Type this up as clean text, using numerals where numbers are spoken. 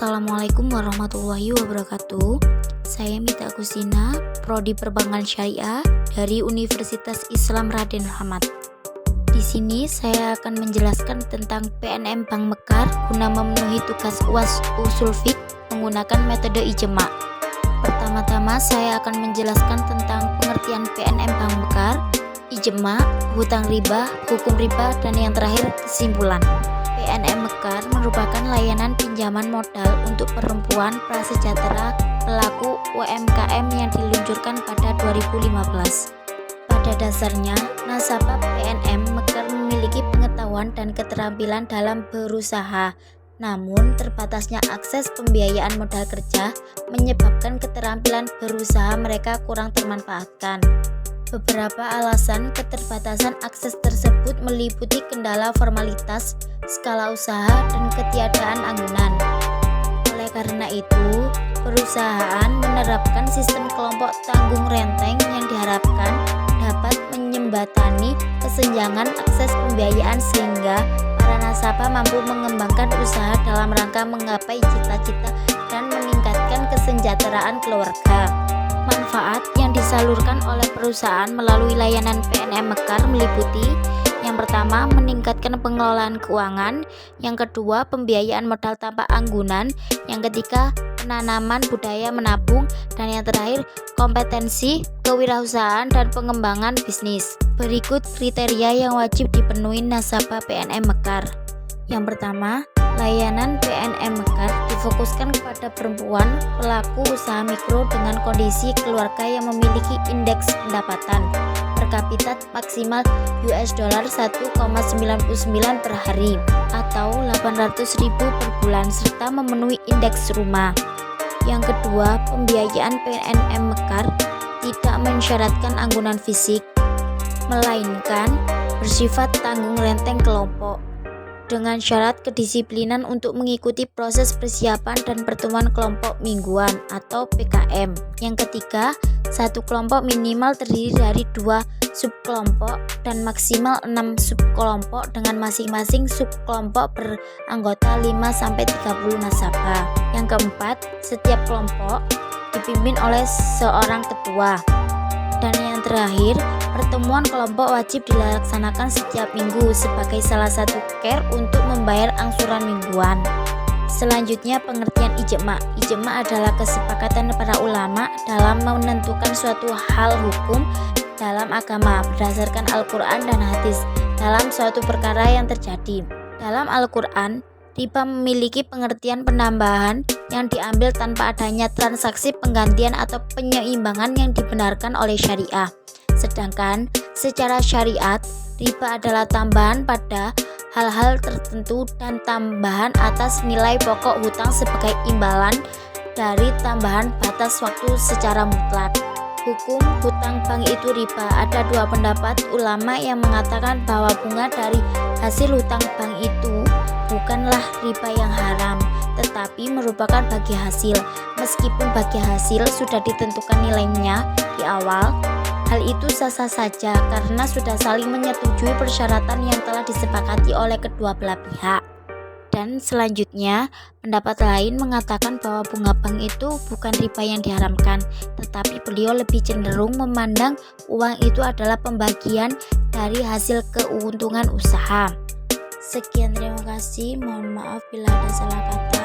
Assalamualaikum warahmatullahi wabarakatuh. Saya Mita Agustina, Prodi Perbankan Syariah dari Universitas Islam Raden Ahmad. Di sini saya akan menjelaskan tentang PNM Bank Mekar guna memenuhi tugas UAS Ushul Fiqh menggunakan metode ijma'. Pertama-tama saya akan menjelaskan tentang pengertian PNM Bank Mekar, ijma', hutang riba, hukum riba, dan yang terakhir kesimpulan. PNM Mekar merupakan layanan pinjaman modal untuk perempuan prasejahtera pelaku UMKM yang diluncurkan pada 2015. Pada dasarnya, nasabah PNM Mekar memiliki pengetahuan dan keterampilan dalam berusaha. Namun, terbatasnya akses pembiayaan modal kerja menyebabkan keterampilan berusaha mereka kurang termanfaatkan. Beberapa alasan keterbatasan akses tersebut meliputi kendala formalitas, skala usaha, dan ketiadaan anggunan. Oleh karena itu, perusahaan menerapkan sistem kelompok tanggung renteng yang diharapkan dapat menyembatani kesenjangan akses pembiayaan sehingga para nasabah mampu mengembangkan usaha dalam rangka menggapai cita-cita dan meningkatkan kesejahteraan keluarga. Manfaat yang disalurkan oleh perusahaan melalui layanan PNM Mekar meliputi: yang pertama, meningkatkan pengelolaan keuangan; yang kedua, pembiayaan modal tanpa anggunan; yang ketiga, penanaman budaya menabung; dan yang terakhir, kompetensi, kewirausahaan, dan pengembangan bisnis. Berikut kriteria yang wajib dipenuhi nasabah PNM Mekar. Yang pertama, layanan PNM Mekar difokuskan kepada perempuan pelaku usaha mikro dengan kondisi keluarga yang memiliki indeks pendapatan per kapita maksimal $1,99 per hari atau 800.000 per bulan serta memenuhi indeks rumah. Yang kedua, pembiayaan PNM Mekar tidak mensyaratkan anggunan fisik, melainkan bersifat tanggung renteng kelompok dengan syarat kedisiplinan untuk mengikuti proses persiapan dan pertemuan kelompok mingguan atau PKM. Yang ketiga, satu kelompok minimal terdiri dari 2 subkelompok dan maksimal 6 subkelompok dengan masing-masing subkelompok beranggota 5-30 nasabah. Yang keempat, setiap kelompok dipimpin oleh seorang ketua. Dan yang terakhir, pertemuan kelompok wajib dilaksanakan setiap minggu sebagai salah satu care untuk membayar angsuran mingguan. Selanjutnya, pengertian ijma'. Ijma' adalah kesepakatan para ulama dalam menentukan suatu hal hukum dalam agama berdasarkan Al-Quran dan hadis dalam suatu perkara yang terjadi. Dalam Al-Quran, riba memiliki pengertian penambahan yang diambil tanpa adanya transaksi penggantian atau penyeimbangan yang dibenarkan oleh syariah. Sedangkan secara syariat, riba adalah tambahan pada hal-hal tertentu dan tambahan atas nilai pokok hutang sebagai imbalan dari tambahan batas waktu secara mutlak. Hukum hutang bank itu riba. Ada 2 pendapat ulama yang mengatakan bahwa bunga dari hasil hutang bank itu bukanlah riba yang haram, tetapi merupakan bagi hasil. Meskipun bagi hasil sudah ditentukan nilainya di awal, hal itu sah-sah saja karena sudah saling menyetujui persyaratan yang telah disepakati oleh kedua belah pihak. Dan selanjutnya, pendapat lain mengatakan bahwa bunga bank itu bukan riba yang diharamkan, tetapi beliau lebih cenderung memandang uang itu adalah pembagian dari hasil keuntungan usaha. Sekian, terima kasih. Mohon maaf bila ada salah kata.